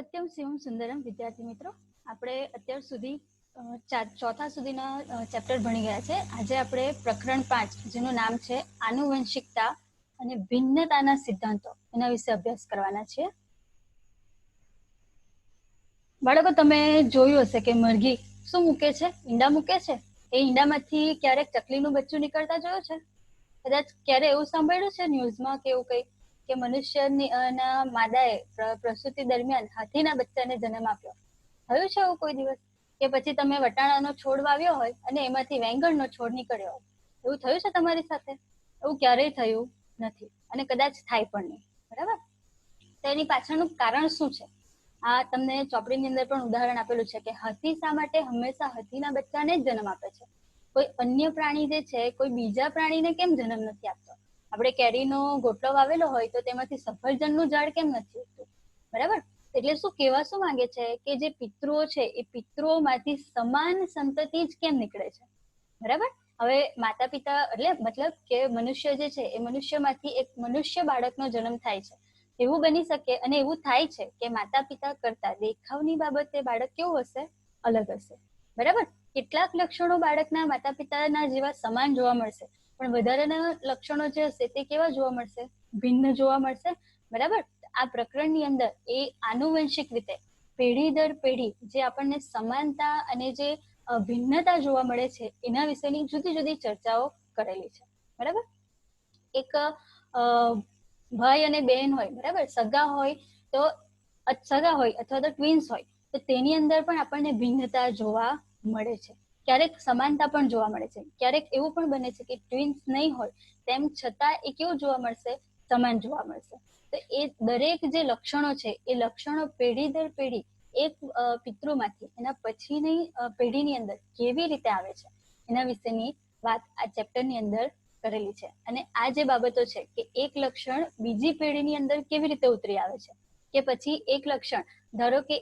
સત્યમ શિવમ સુંદરમ વિદ્યાર્થી મિત્રો, આપણે અત્યાર સુધી ચોથા સુધીના ચેપ્ટર ભણી ગયા છે. આજે આપણે પ્રકરણ 5 જેનું નામ છે આનુવંશિકતા અને ભિન્નતાના સિદ્ધાંતો એના વિશે અભ્યાસ કરવાના છીએ. બાળકો, તમે જોયું હશે કે મરઘી શું મૂકે છે? ઈંડા મૂકે છે. એ ઈંડામાંથી ક્યારેક ચકલીનું બચ્ચું નીકળતા જોયું છે? કદાચ ક્યારે એવું સાંભળ્યું છે ન્યૂઝમાં કે એવું કંઈ કે મનુષ્યના માદાએ પ્રસૂતિ દરમિયાન હાથીના બચ્ચાને જન્મ આપ્યો? થયું છે એવું કોઈ દિવસ? કે પછી તમે વટાણાનો છોડ વાવ્યો હોય અને એમાંથી વેંગણનો છોડ નીકળ્યો હોય, એવું થયું છે તમારી સાથે? એવું ક્યારેય થયું નથી અને કદાચ થાય પણ નહીં. બરાબર? તો એની પાછળનું કારણ શું છે? આ તમને ચોપડીની અંદર પણ ઉદાહરણ આપેલું છે કે હાથી શા માટે હંમેશા હાથીના બચ્ચાને જ જન્મ આપે છે? કોઈ અન્ય પ્રાણી જે છે કોઈ બીજા પ્રાણીને કેમ જન્મ નથી આપતો? આપણે કેરીનો ગોટલો વાવેલો હોય તો તેમાંથી સફરજનનું ઝાડ કેમ નથી ઉગતું? બરાબર? એટલે શું કહેવા શું માંગે છે કે જે પિતૃઓ છે એ પિતૃઓમાંથી સમાન સંતતિ જ કેમ નીકળે છે? બરાબર? હવે માતા પિતા એટલે મતલબ કે મનુષ્ય જે છે એ મનુષ્યમાંથી એક મનુષ્ય બાળકનો જન્મ થાય છે. એવું બની શકે અને એવું થાય છે કે માતા પિતા કરતા દેખાવની બાબતે બાળક કેવું હશે? અલગ હશે. બરાબર? કેટલાક લક્ષણો બાળકના માતા પિતાના જેવા સમાન જોવા મળશે, પણ વધારાના લક્ષણો જે હશે તે કેવા જોવા મળશે? ભિન્ન જોવા મળશે. બરાબર? આ પ્રકરણની અંદર એ આનુવંશિક રીતે પેઢી દર પેઢી જે આપણને સમાનતા અને જે ભિન્નતા જોવા મળે છે એના વિશેની જુદી જુદી ચર્ચાઓ કરેલી છે. બરાબર? એક ભાઈ અને બહેન હોય, બરાબર, સગા હોય અથવા તો ટ્વિન્સ હોય તો તેની અંદર પણ આપણને ભિન્નતા જોવા મળે છે. ક્યારેક સમાનતા પણ જોવા મળે છે. ક્યારેક એવું પણ બને છે કે ટ્વિન્સ નહીં હોય તેમ છતાં એ કેવું જોવા મળશે? સમાન જોવા મળશે. તો એ દરેક જે લક્ષણો છે એ લક્ષણો પેઢી દર પેઢી એક પિતૃમાંથી એના પછીની પેઢીની અંદર કેવી રીતે આવે છે એના વિશેની વાત આ ચેપ્ટરની અંદર કરેલી છે. અને આ જે બાબતો છે કે એક લક્ષણ બીજી પેઢીની અંદર કેવી રીતે ઉતરી આવે છે, કે પછી એક લક્ષણ ધારો કે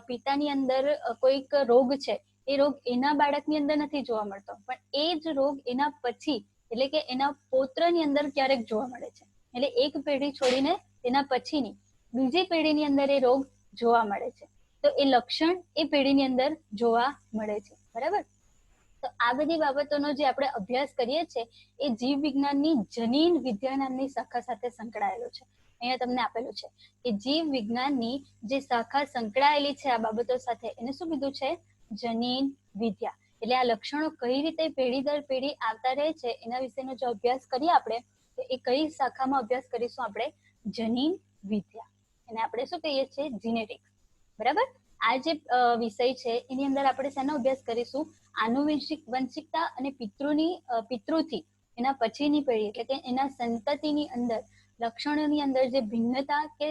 પિતાની અંદર કોઈક રોગ છે, એ રોગ એના બાળકની અંદર નથી જોવા મળતો, પણ એ જ રોગ એના પછી એટલે કે એના પૌત્રની અંદર ક્યારેક જોવા મળે છે. એટલે એક પેઢી છોડીને તેના પછીની બીજી પેઢીની અંદર એ રોગ જોવા મળે છે. તો એ લક્ષણ એ પેઢીની અંદર જોવા મળે છે. બરાબર? તો આ બધી બાબતોનો જે આપણે અભ્યાસ કરીએ છીએ એ જીવ વિજ્ઞાનની જનીન વિદ્યા નામની શાખા સાથે સંકળાયેલો છે. અહીંયા તમને આપેલું છે કે જીવ વિજ્ઞાનની જે શાખા સંકળાયેલી છે આ બાબતો સાથે એને શું કીધું છે? જનીન વિદ્યા. એટલે આ લક્ષણો કઈ રીતે પેઢી દર પેઢી આવતા રહે છે એના વિશેનો જો અભ્યાસ કરીએ આપણે તો એ કઈ શાખામાં અભ્યાસ કરીશું? આપણે જનીન વિદ્યા. એને આપણે શું કહીએ છીએ? જીનેટિક્સ. બરાબર? આ જે વિષય છે એની અંદર આપણે શેનો અભ્યાસ કરીશું? આનુવંશિકતા અને પિતૃથી એના પછીની પેઢી એટલે કે એના સંતતિની અંદર લક્ષણોની અંદર જે ભિન્નતા કે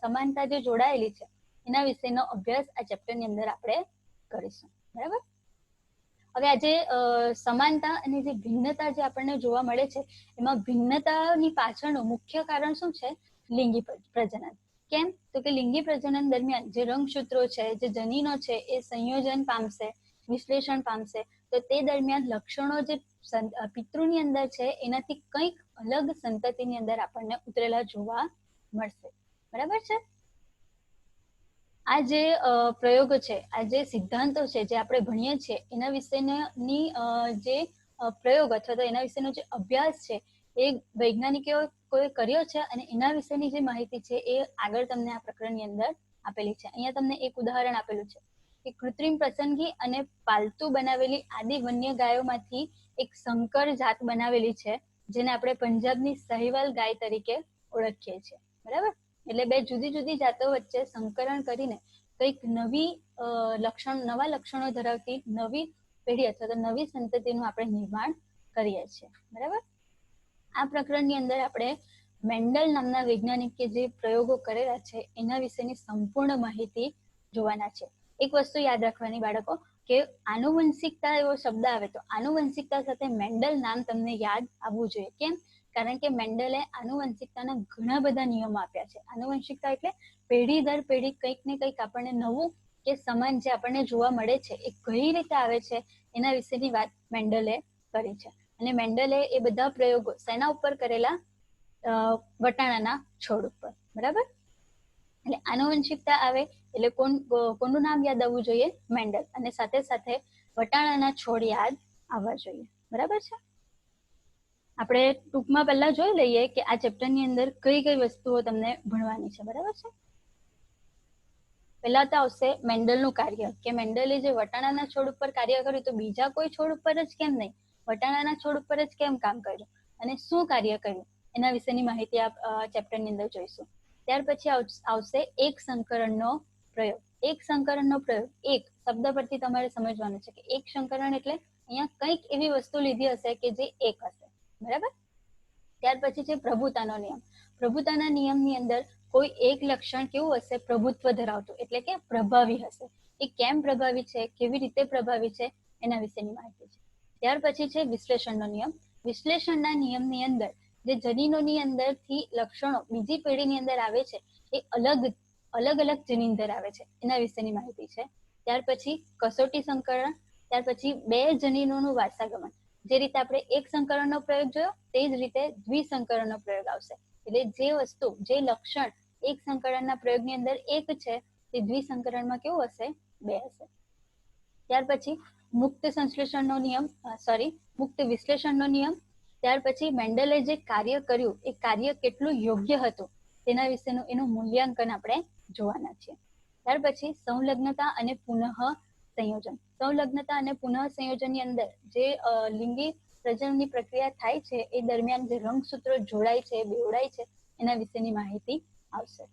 સમાનતા જે જોડાયેલી છે એના વિશેનો અભ્યાસ આ ચેપ્ટરની અંદર આપણે કરીશું. બરાબર? હવે આજે સમાનતા અને જે ભિન્નતા જે આપણને જોવા મળે છે એમાં ભિન્નતાની પાછળનું મુખ્ય કારણ શું છે? લિંગી પ્રજનન. કેમ? તો કે લિંગી પ્રજનન દરમિયાન જે રંગસૂત્રો છે, જે જનીનો છે એ સંયોજન પામશે, વિશ્લેષણ પામશે, તો તે દરમિયાન લક્ષણો જે પિતૃની અંદર છે એનાથી કંઈક અલગ સંતતિની અંદર આપણને ઉતરેલા જોવા મળશે. બરાબર છે? આ જે પ્રયોગો છે, આ જે સિદ્ધાંતો છે જે આપણે ભણીએ છીએ એના વિશેની જે પ્રયોગ અથવા તો એના વિશેનો જે અભ્યાસ છે એ વૈજ્ઞાનિકોએ કર્યો છે અને એના વિશેની જે માહિતી છે એ આગળ તમને આ પ્રકરણની અંદર આપેલી છે. અહીંયા તમને એક ઉદાહરણ આપેલું છે કે કૃત્રિમ પસંદગી અને પાલતુ બનાવેલી આદિ વન્ય ગાયોમાંથી એક સંકર જાત બનાવેલી છે જેને આપણે પંજાબની સહીવાલ ગાય તરીકે ઓળખીએ છીએ. બરાબર? એટલે બે જુદી જુદી જાતો વચ્ચે સંકરણ કરીને કંઈક નવા લક્ષણો ધરાવતી નવી પેઢી અથવા તો નવી સંતતિનું આપણે નિર્માણ કરીએ છીએ. બરાબર? આ પ્રકરણની અંદર આપણે મેન્ડલ નામના વૈજ્ઞાનિકે જે પ્રયોગો કરેલા છે એના વિશેની સંપૂર્ણ માહિતી જોવાના છે. એક વસ્તુ યાદ રાખવાની બાળકો, કે આનુવંશિકતા એવો શબ્દ આવે તો આનુવંશિકતા સાથે મેન્ડલ નામ તમને યાદ આવવું જોઈએ. કેમ? કારણ કે મેન્ડલે આનુવંશિકતાના ઘણા બધા નિયમો આપ્યા છે. આનુવંશિકતા એટલે પેઢી દર પેઢી કંઈક ને કંઈક આપણને નવું કે સમાન જે આપણને જોવા મળે છે એ કઈ રીતે આવે છે એના વિશેની વાત મેન્ડલે કરી છે. અને મેન્ડલે એ બધા પ્રયોગો શેના ઉપર કરેલા? વટાણાના છોડ ઉપર. બરાબર? એટલે આનુવંશિકતા આવે એટલે કોનું નામ યાદ આવવું જોઈએ? મેન્ડલ. અને સાથે સાથે વટાણાના છોડ યાદ આવવા જોઈએ. બરાબર છે? આપણે ટૂંકમાં પહેલા જોઈ લઈએ કે આ ચેપ્ટરની અંદર કઈ કઈ વસ્તુઓ તમને ભણવાની છે. બરાબર છે? પહેલા તો આવશે મેન્ડલનું કાર્ય, કે મેન્ડલે જે વટાણાના છોડ ઉપર કાર્ય કર્યું તો બીજા કોઈ છોડ ઉપર જ કેમ નહીં, વટાણાના છોડ ઉપર જ કેમ કામ કર્યું અને શું કાર્ય કર્યું એના વિશેની માહિતી આ ચેપ્ટરની અંદર જોઈશું. ત્યાર પછી આવશે એક સંકરણનો પ્રયોગ. એક સંકરણનો પ્રયોગ, એક શબ્દ પરથી તમારે સમજવાનું છે કે એક સંકરણ એટલે અહીંયા કંઈક એવી વસ્તુ લીધી હશે કે જે એક હશે. બરાબર? ત્યાર પછી છે પ્રભુતાનો નિયમ. પ્રભુતાના નિયમની અંદર કોઈ એક લક્ષણ કેવું હશે? પ્રભુત્વ ધરાવતું, એટલે કે પ્રભાવી હશે. એ કેમ પ્રભાવી છે, કેવી રીતે પ્રભાવી છે એના વિશેની માહિતી છે. ત્યાર પછી છે વિશ્લેષણનો નિયમ. વિશ્લેષણના નિયમની અંદર જે જનીનોની અંદરથી લક્ષણો બીજી પેઢીની અંદર આવે છે એ અલગ અલગ જનીન ધરાવે છે એના વિશેની માહિતી છે. ત્યાર પછી કસોટી સંકરણ. ત્યાર પછી બે જનીનોનું વારસાગમન. જે રીતે આપણે એક સંકરણનો પ્રયોગ જોયો તે જ રીતે દ્વિસંકરણનો પ્રયોગ આવશે. એટલે જે વસ્તુ, જે લક્ષણ એક સંકરણના પ્રયોગની અંદર એક છે તે દ્વિસંકરણમાં કેવું હશે? બે હશે. ત્યાર પછી મુક્ત સંશ્લેષણનો નિયમ, મુક્ત વિશ્લેષણનો નિયમ. ત્યાર પછી મેન્ડલે જે કાર્ય કર્યું એ કાર્ય કેટલું યોગ્ય હતું તેના વિશેનું એનું મૂલ્યાંકન આપણે જોવાના છીએ. ત્યાર પછી સંલગ્નતા અને પુનઃ સંયોજન. સંલગ્નતા અને પુનઃ સંયોજનની અંદર જે લિંગી પ્રજનનની પ્રક્રિયા થાય છે એ દરમિયાન જે રંગસૂત્રો જોડાય છે, બેવડાય છે એના વિશેની માહિતી આવશે.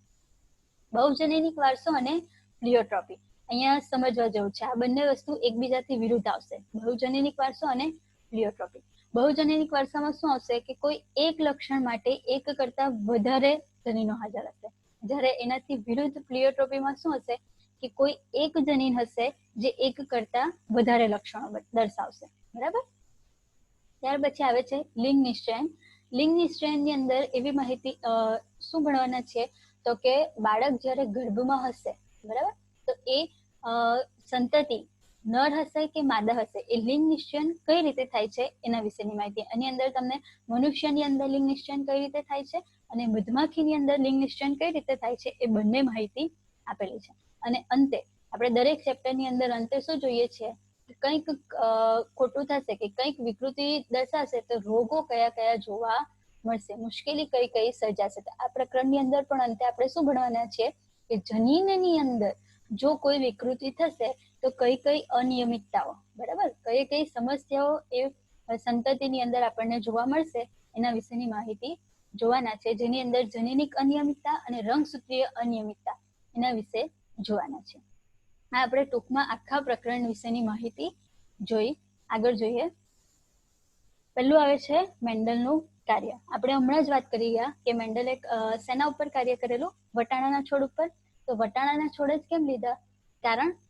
બહુજનનિક વારસો અને પ્લિયોટ્રોપી. અહીંયા સમજવા જેવું છે, આ બંને વસ્તુ એકબીજાથી વિરુદ્ધ આવશે, બહુજનનિક વારસો અને પ્લિયોટ્રોપી. બહુજનનિક વારસામાં શું આવશે કે કોઈ એક લક્ષણ માટે એક કરતા વધારે જનીનો હાજર હશે, જ્યારે એનાથી વિરુદ્ધ પ્લિયોટ્રોપીમાં શું હશે કે કોઈ એક જનીન હશે જે એક કરતા વધારે લક્ષણો દર્શાવશે. બરાબર? ત્યાર પછી આવે છે લિંગ નિશ્ચયન. લિંગ નિશ્ચયનની અંદર એવી માહિતી શું ભણવાના છે તો કે બાળક જ્યારે ગર્ભમાં હશે, બરાબર, તો એ સંતતિ નર હશે કે માદા હશે એ લિંગ નિશ્ચયન કઈ રીતે થાય છે એના વિશેની માહિતી. એની અંદર તમને મનુષ્યની અંદર લિંગ નિશ્ચયન કઈ રીતે થાય છે અને મધમાખીની અંદર લિંગ નિશ્ચયન કઈ રીતે થાય છે એ બંને માહિતી આપેલી છે. અને અંતે આપણે દરેક ચેપ્ટરની અંદર અંતે શું જોઈએ છીએ? કંઈક ખોટું થશે કે કંઈક વિકૃતિ દર્શાશે તો રોગો કયા કયા જોવા મળશે, મુશ્કેલી કઈ કઈ સર્જાશે. તો આ પ્રકરણની અંદર પણ અંતે આપણે શું ભણવાના છીએ કે જનીનની અંદર જો કોઈ વિકૃતિ થશે તો કઈ કઈ અનિયમિતતાઓ, બરાબર, કઈ કઈ સમસ્યાઓ એ સંતતિની અંદર આપણને જોવા મળશે એના વિશેની માહિતી જોવાના છે, જેની અંદર જનીનિક અનિયમિતતા અને રંગસૂત્રીય અનિયમિતતા એના વિશે જોવાના છે. આ આપણે ટૂંકમાં આખા પ્રકરણ વિશેની માહિતી જોઈ. આગળ જોઈએ. પહેલું આવે છે મેન્ડલનું કાર્ય. આપણે હમણાં જ વાત કરી ગયા કે મેન્ડલે શેના ઉપર કાર્ય કરેલું? વટાણાના છોડ ઉપર. તો વટાણાના છોડ જ કેમ લીધા?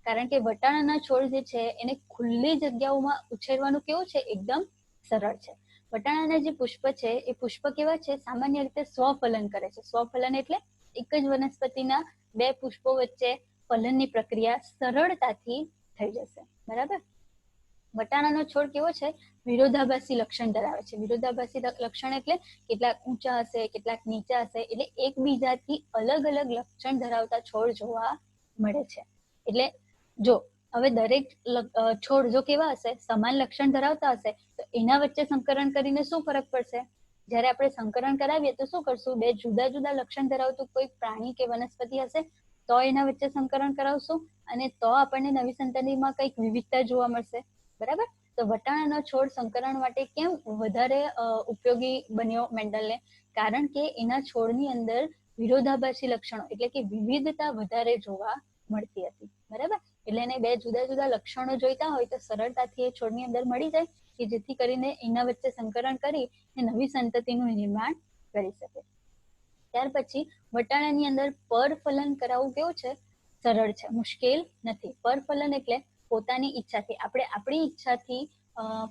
કારણ કે વટાણાના છોડ જે છે એને ખુલ્લી જગ્યાઓમાં ઉછેરવાનું કેવું છે? એકદમ સરળ છે. વટાણાના જે પુષ્પ છે એ પુષ્પ કેવા છે? સામાન્ય રીતે સ્વફલન કરે છે. સ્વફલન એટલે એક જ વનસ્પતિના બે પુષ્પો વચ્ચે ફલનની પ્રક્રિયા સરળતાથી થઈ જશે. બરાબર? વટાણાનો છોડ કેવો છે? વિરોધાભાસી લક્ષણ ધરાવે છે. વિરોધાભાસી લક્ષણ એટલે કેટલાક ઊંચા હશે, કેટલાક નીચા હશે, એટલે એકબીજાથી અલગ અલગ લક્ષણ ધરાવતા છોડ જોવા મળે છે. એટલે જો હવે દરેક છોડ જો કેવા હશે? સમાન લક્ષણ ધરાવતા હશે તો એના વચ્ચે સંકરણ કરીને શું ફરક પડશે? જ્યારે આપણે સંકરણ કરાવીએ તો શું કરશું? બે જુદા જુદા લક્ષણ ધરાવતું કોઈ પ્રાણી કે વનસ્પતિ હશે તો એના વચ્ચે સંકરણ કરાવશું અને તો આપણને નવી સંતતિમાં કંઈક વિવિધતા જોવા મળશે. બરાબર? તો વટાણાનો છોડ સંકરણ માટે કેમ વધારે ઉપયોગી બન્યો મેન્ડલને? કારણ કે એના છોડની અંદર વિરોધાભાસી લક્ષણો એટલે કે વિવિધતા વધારે જોવા મળતી હતી. બરાબર? એટલે એને બે જુદા જુદા લક્ષણો જોઈતા હોય તો સરળતાથી એ છોડની અંદર મળી જાય કે જેથી કરીને એના વચ્ચે સંકરણ કરી નવી સંતતિનું નિર્માણ કરી શકે. ત્યાર પછી વટાણાની અંદર પરફલન કરાવવું કેવું છે? સરળ છે, મુશ્કેલ નથી. પરફલન એટલે પોતાની ઈચ્છાથી, આપણે આપણી ઈચ્છાથી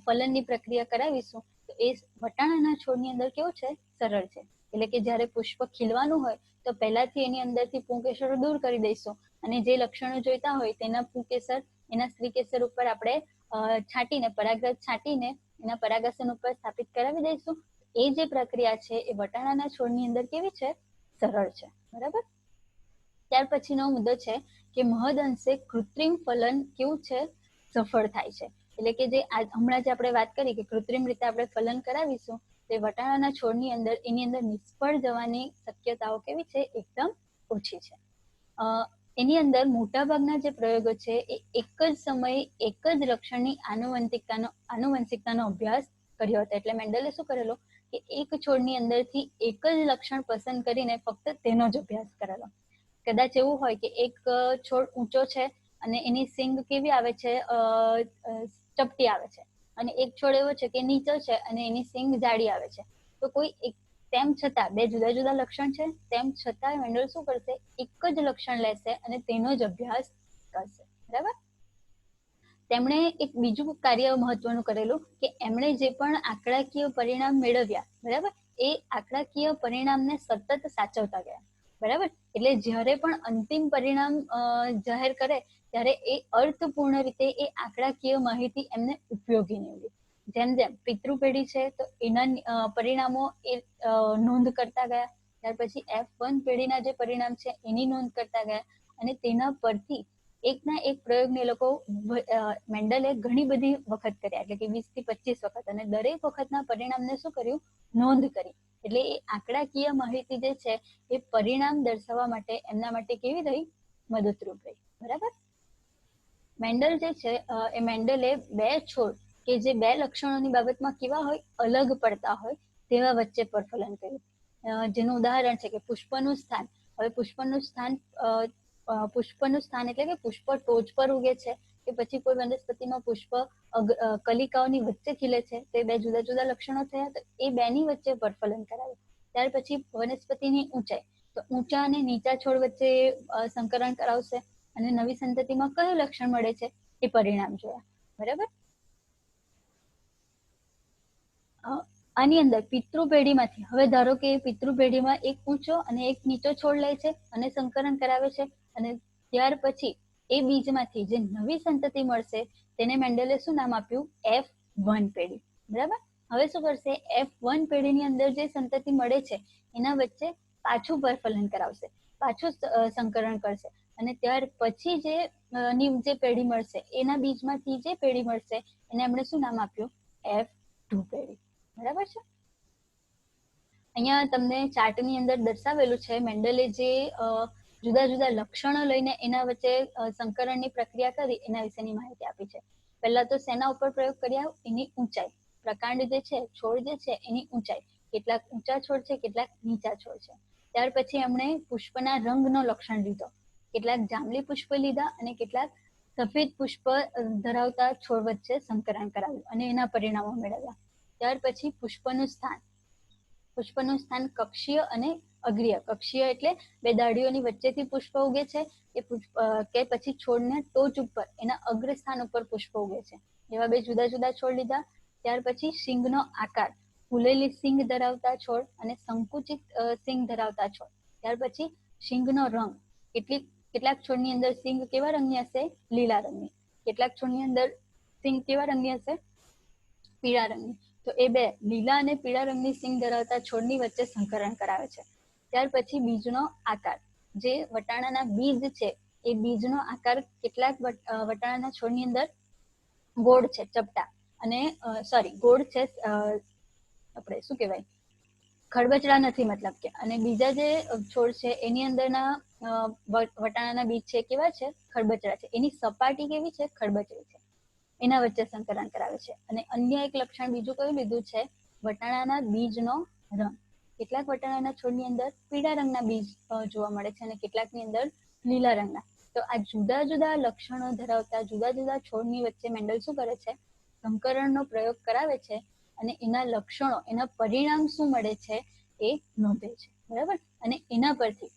ફલનની પ્રક્રિયા કરાવીશું તો એ વટાણાના છોડની અંદર કેવું છે? સરળ છે. એટલે કે જ્યારે પુષ્પ ખીલવાનું હોય તો પહેલાથી એની અંદરથી પુંકેસરો દૂર કરી દઈશું અને જે લક્ષણો જોઈતા હોય તેના પુંકેસર, એના સ્ત્રીકેસર ઉપર આપણે છાંટીને, પરાગરજ છાંટીને એના પરાગાસન ઉપર સ્થાપિત કરાવી દઈશું. એ જે પ્રક્રિયા છે એ વટાણાના છોડની અંદર કેવી છે? સરળ છે. બરાબર? ત્યાર પછીનો મુદ્દો છે કે મહદઅંશે કૃત્રિમ ફલન કેવું છે, સફળ થાય છે. એટલે કે જે હમણાં જે આપણે વાત કરી કે કૃત્રિમ રીતે આપણે ફલન કરાવીશું, તે વટાણાના છોડની અંદર એની અંદર નિષ્ફળ જવાની શક્યતાઓ કેવી છે, એકદમ ઓછી છે. એની અંદર મોટાભાગના જે પ્રયોગો છે એ એક જ સમયે એક જ લક્ષણની આનુવંશિકતાનો અભ્યાસ કર્યો હતો. એટલે મેન્ડલે શું કરેલો કે એક છોડની અંદરથી એક જ લક્ષણ પસંદ કરીને ફક્ત તેનો જ અભ્યાસ કરેલો. કદાચ એવું હોય કે એક છોડ ઊંચો છે અને એની સિંગ કેવી આવે છે, ચપટી આવે છે, અને એક છોડ એવો છે કે નીચો છે અને એની સિંગ જાડી આવે છે. તો કોઈ એક તેમ છતાં બે જુદા જુદા લક્ષણ છે, તેમ છતાં મેન્ડલ શું કરશે, એક જ લક્ષણ લેશે અને તેનો જ અભ્યાસ કરશે. બરાબર. તેમણે એક બીજું કાર્ય મહત્વનું કરેલું કે એમણે જે પણ આંકડાકીય પરિણામ મેળવ્યા, બરાબર, એ આંકડાકીય પરિણામને સતત સાચવતા ગયા. બરાબર. એટલે જ્યારે પણ અંતિમ પરિણામ જાહેર કરે ત્યારે એ અર્થપૂર્ણ રીતે એ આંકડાકીય માહિતી એમને ઉપયોગી નીવડી. જેમ જેમ પિતૃ પેઢી છે તો એના પરિણામો એ નોંધ કરતા ગયા. ત્યાર પછી F1 પેઢીના જે પરિણામ છે એની નોંધ કરતા ગયા, અને તેના પરથી એકના એક પ્રયોગને લોકો મેન્ડલે ઘણી બધી વખત કર્યા, એટલે કે 20 થી 25 વખત, અને દરેક વખતના પરિણામને શું કર્યું, નોંધ કરી. એટલે એ આંકડાકીય માહિતી જે છે એ પરિણામ દર્શાવવા માટે એમના માટે કેવી રહી, મદદરૂપ રહી. બરાબર. મેન્ડલ જે છે એ મેન્ડલે બે છોડ કે જે બે લક્ષણોની બાબતમાં કેવા હોય, અલગ પડતા હોય તેવા વચ્ચે પરફલન કર્યું. જેનું ઉદાહરણ છે કે પુષ્પનું સ્થાન. હવે પુષ્પનું સ્થાન એટલે કે પુષ્પ ટોચ પર ઉગે છે કે પછી કોઈ વનસ્પતિમાં પુષ્પ કલિકાઓની વચ્ચે ખીલે છે, તે બે જુદા જુદા લક્ષણો થયા. તો એ બેની વચ્ચે પરફલન કરાવ્યું. ત્યાર પછી વનસ્પતિની ઊંચાઈ, તો ઊંચા અને નીચા છોડ વચ્ચે સંકરણ કરાવશે, અને નવી સંતતિમાં કયું લક્ષણ મળે છે એ પરિણામ જોયા. બરાબર. આની અંદર પિતૃ પેઢીમાંથી, હવે ધારો કે પિતૃ પેઢીમાં એક ઊંચો અને એક નીચો છોડ લે છે અને સંકરણ કરાવે છે, અને ત્યાર પછી એ બીજમાંથી જે નવી સંતતિ મળશે તેને મેન્ડલે શું નામ આપ્યું, F1 પેઢી. બરાબર. હવે શું કરશે, F1 પેઢીની અંદર જે સંતતિ મળે છે એના વચ્ચે પાછું પરફલન કરાવશે, પાછું સંકરણ કરશે, અને ત્યાર પછી જે પેઢી મળશે એના બીજમાંથી જે પેઢી મળશે એને એમણે શું નામ આપ્યું, F2 પેઢી. બરાબર છે. અહીંયા તમને ચાર્ટની અંદર દર્શાવેલું છે મેન્ડલે જે જુદા જુદા લક્ષણો લઈને એના વચ્ચે સંકરણની પ્રક્રિયા કરી એના વિશેની માહિતી આપી છે. પહેલા તો શેના ઉપર પ્રયોગ કર્યા, એની ઊંચાઈ, પ્રકાંડ જે છે, છોડ જે છે એની ઊંચાઈ, કેટલાક ઊંચા છોડ છે, કેટલાક નીચા છોડ છે. ત્યાર પછી એમણે પુષ્પના રંગનો લક્ષણ લીધો, કેટલાક જાંબલી પુષ્પ લીધા અને કેટલાક સફેદ પુષ્પ ધરાવતા છોડ વચ્ચે સંકરણ કરાવ્યું અને એના પરિણામો મેળવ્યા. ત્યાર પછી પુષ્પનું સ્થાન કક્ષીય અને અગ્રીય. કક્ષીય એટલે બે દાઢીઓની વચ્ચેથી પુષ્પ ઉગે છે કે પછી છોડને ટોચ ઉપર એના અગ્રસ્થાન ઉપર પુષ્પ ઉગે છે, એવા બે જુદા જુદા છોડ લીધા. ત્યાર પછી સિંગનો આકાર, ફૂલેલી સિંગ ધરાવતા છોડ અને સંકુચિત સિંગ ધરાવતા છોડ. ત્યાર પછી સિંગનો રંગ, કેટલાક છોડની અંદર સિંગ કેવા રંગની હશે, લીલા રંગની. કેટલાક છોડની અંદર સિંગ કેવા રંગની હશે, પીળા રંગની. તો એ બે લીલા અને પીળા રંગની સિંગ ધરાવતા છોડની વચ્ચે સંકરણ કરાવે છે. ત્યાર પછી બીજનો આકાર, જે વટાણાના બીજ છે એ બીજનો આકાર કેટલાક વટાણાના છોડની અંદર ગોળ છે, ચપટા, અને ગોળ છે, આપણે શું કહેવાય, ખરબચડા નથી મતલબ કે, અને બીજા જે છોડ છે એની અંદરના વટાણાના બીજ છે કેવા છે, ખરબચડા છે. એની સપાટી કેવી છે, ખરબચડી છે. એના વચ્ચે સંકરણ કરાવે છે. અને અન્ય એક લક્ષણ બીજું કયું લીધું છે, વટાણાના બીજનો રંગ. કેટલાક વટાણાના છોડની અંદર પીળા રંગના બીજ જોવા મળે છે અને કેટલાકની અંદર લીલા રંગના. તો આ જુદા જુદા લક્ષણો ધરાવતા જુદા જુદા છોડની વચ્ચે મેન્ડલ શું કરે છે, સંકરણનો પ્રયોગ કરાવે છે, અને એના લક્ષણો, એના પરિણામ શું મળે છે એ નોંધે છે. બરાબર. અને એના પરથી